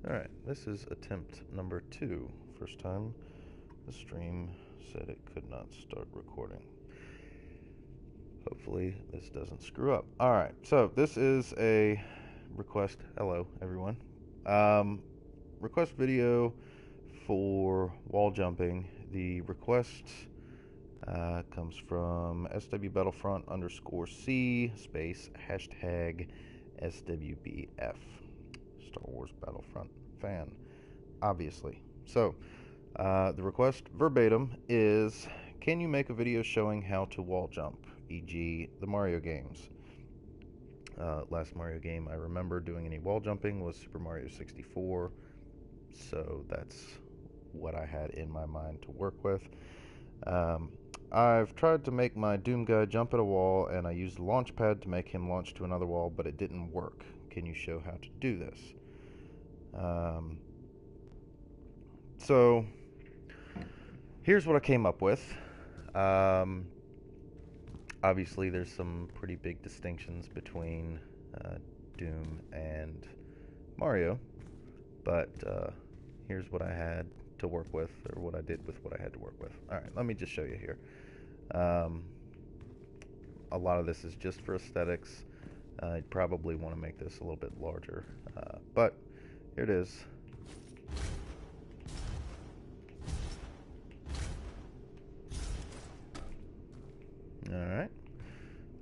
Alright, this is attempt number 2. First time the stream said it could not start recording. Hopefully this doesn't screw up. Alright, so this is a request. Hello, everyone. Request video for wall jumping. The request comes from SW Battlefront_C space hashtag SWBF. Star Wars Battlefront fan, obviously. So, the request verbatim is, can you make a video showing how to wall jump, e.g. the Mario games? Last Mario game I remember doing any wall jumping was Super Mario 64, so that's what I had in my mind to work with. I've tried to make my Doom guy jump at a wall, and I used the launch pad to make him launch to another wall, but it didn't work. Can you show how to do this? So here's what I came up with. Obviously, there's some pretty big distinctions between Doom and Mario, but here's what I had to work with, or what I did with what I had to work with. Alright, let me just show you here. A lot of this is just for aesthetics. I'd probably want to make this a little bit larger, but here it is. Alright.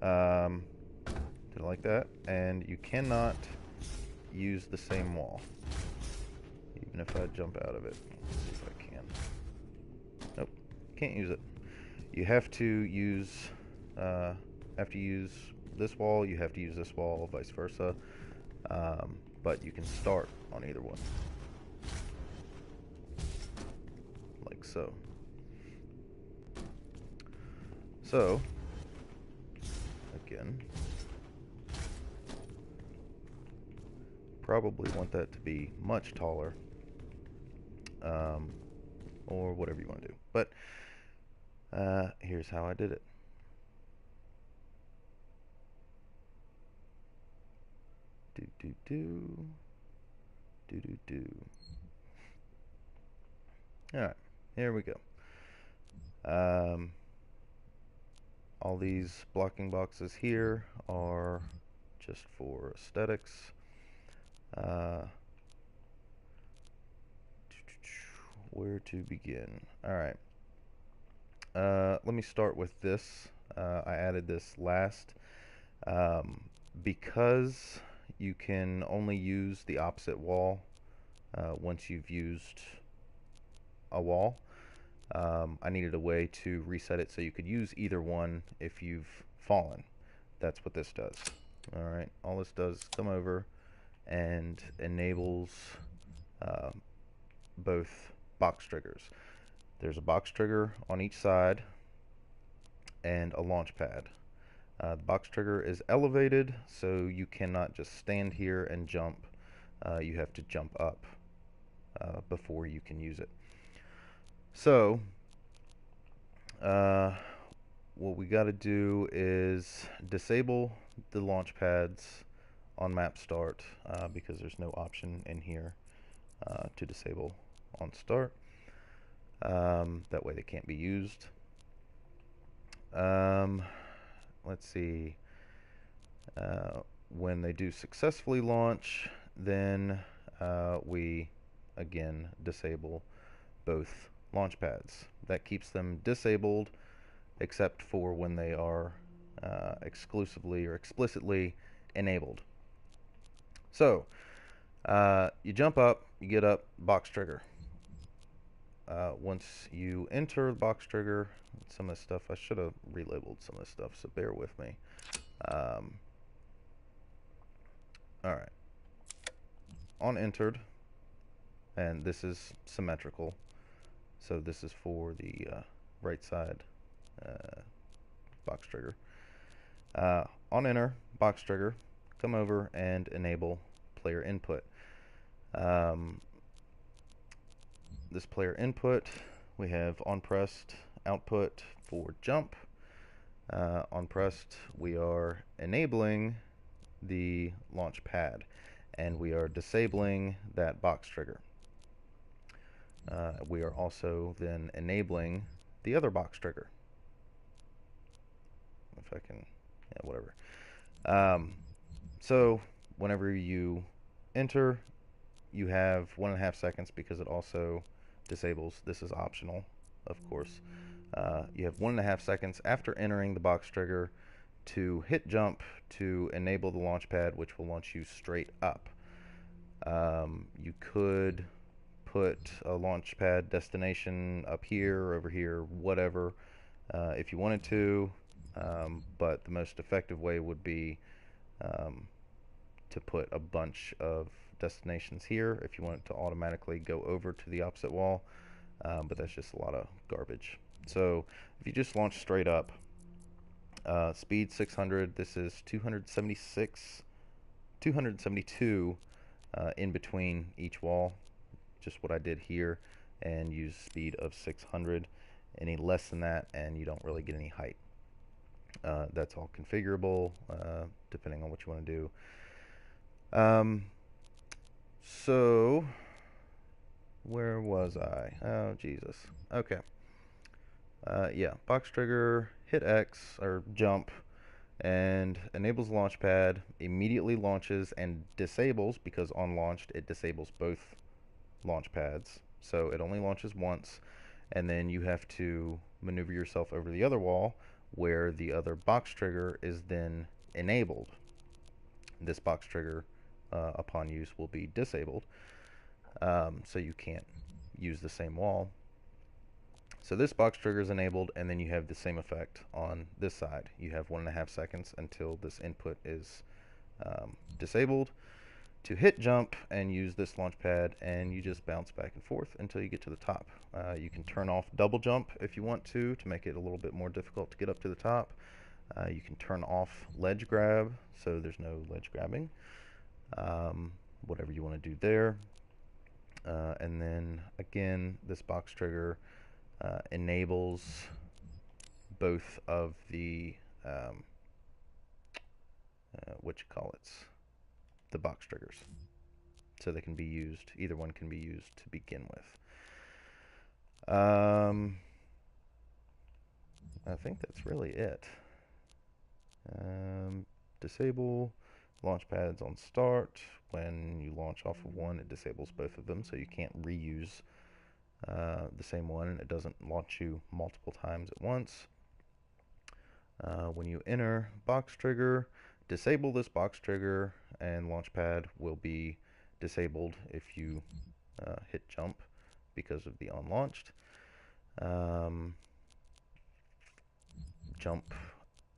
Did I like that? And you cannot use the same wall, even if I jump out of it. Let's see if I can. Nope, can't use it. You have to use this wall, you have to use this wall, vice versa. But you can start on either one. Like so. So, again, probably want that to be much taller, or whatever you want to do. But here's how I did it. Alright, here we go. All these blocking boxes here are just for aesthetics. Where to begin? Alright. Let me start with this. I added this last because you can only use the opposite wall once you've used a wall. I needed a way to reset it so you could use either one if you've fallen. That's what this does. Alright, all this does is come over and enables both box triggers. There's a box trigger on each side and a launch pad. The box trigger is elevated, so you cannot just stand here and jump. You have to jump up before you can use it. So, what we got to do is disable the launch pads on map start because there's no option in here to disable on start. That way they can't be used. Let's see. When they do successfully launch, then we again disable both launch pads. That keeps them disabled except for when they are exclusively or explicitly enabled. So you jump up, you get up, box trigger. Once you enter the box trigger, some of this stuff, I should have relabeled some of this stuff, so bear with me. Alright. On entered, and this is symmetrical, so this is for the right side box trigger. On enter, box trigger, come over and enable player input. This player input, we have on pressed output for jump. On pressed, we are enabling the launch pad, and we are disabling that box trigger. We are also then enabling the other box trigger. If I can, yeah, whatever. So whenever you enter, you have 1.5 seconds because it also disables. This is optional, of course. You have 1.5 seconds after entering the box trigger to hit jump to enable the launch pad, which will launch you straight up. You could put a launch pad destination up here, over here, whatever, if you wanted to, but the most effective way would be to put a bunch of destinations here if you want it to automatically go over to the opposite wall, but that's just a lot of garbage. So if you just launch straight up, speed 600, this is 272 in between each wall, just what I did here, and use speed of 600. Any less than that and you don't really get any height. That's all configurable depending on what you want to do. So where was I? Oh Jesus. Okay. Yeah, box trigger, hit X or jump, and enables launch pad, immediately launches and disables, because on launched it disables both launch pads, so it only launches once, and then you have to maneuver yourself over the other wall where the other box trigger is then enabled. This box trigger upon use will be disabled, so you can't use the same wall. So this box trigger is enabled, and then you have the same effect on this side. You have 1.5 seconds until this input is disabled to hit jump and use this launch pad, and you just bounce back and forth until you get to the top. You can turn off double jump if you want to make it a little bit more difficult to get up to the top. You can turn off ledge grab, so there's no ledge grabbing. Whatever you want to do there. And then again, this box trigger enables both of the the box triggers, so they can be used, either one can be used to begin with. I think that's really it. Disable launch pads on start. When you launch off of one, it disables both of them, so you can't reuse the same one, and it doesn't launch you multiple times at once. When you enter box trigger, disable this box trigger, and launch pad will be disabled if you hit jump because of the unlaunched. Jump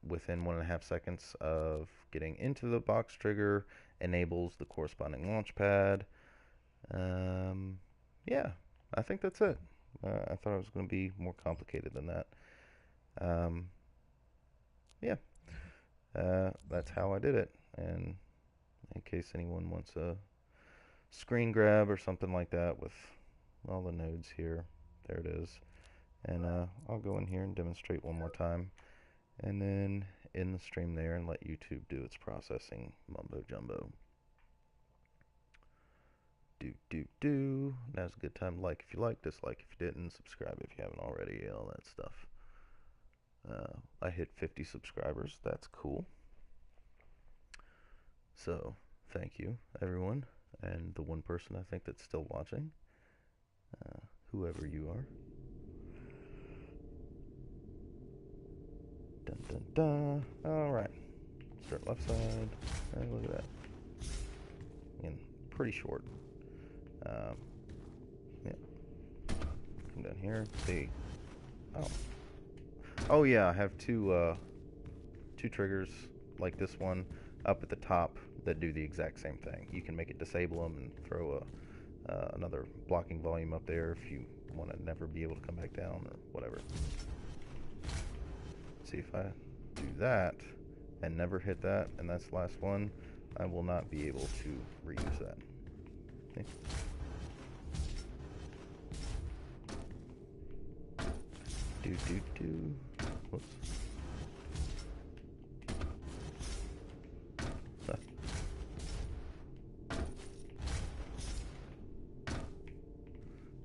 within 1.5 seconds of getting into the box trigger enables the corresponding launch pad. Yeah, I think that's it. I thought it was going to be more complicated than that. Yeah, that's how I did it. And in case anyone wants a screen grab or something like that with all the nodes here, there it is. And I'll go in here and demonstrate one more time, and then in the stream there and let YouTube do its processing mumbo jumbo. Now's a good time to like if you like, dislike if you didn't, subscribe if you haven't already, all that stuff. I hit 50 subscribers. That's cool. So thank you, everyone, and the one person I think that's still watching, whoever you are. Dun dun dun. All right. Start left side. Hey, look at that. Again, pretty short. Yeah. Come down here. See. Oh yeah. I have two triggers like this one up at the top that do the exact same thing. You can make it disable them and throw another blocking volume up there if you want to never be able to come back down or whatever. See, if I do that and never hit that, and that's the last one, I will not be able to reuse that. Okay. Whoops.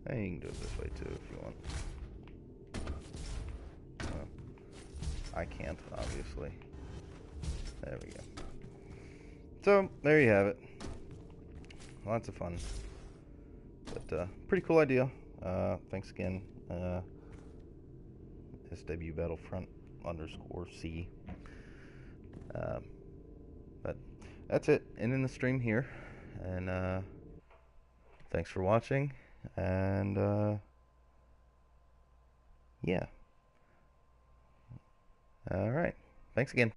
And you can do it this way too if you want. I can't, obviously. There we go. So, there you have it. Lots of fun. But, pretty cool idea. Thanks again, SW Battlefront _C. But that's it. Ending the stream here. And, thanks for watching. And, yeah. Alright. Thanks again.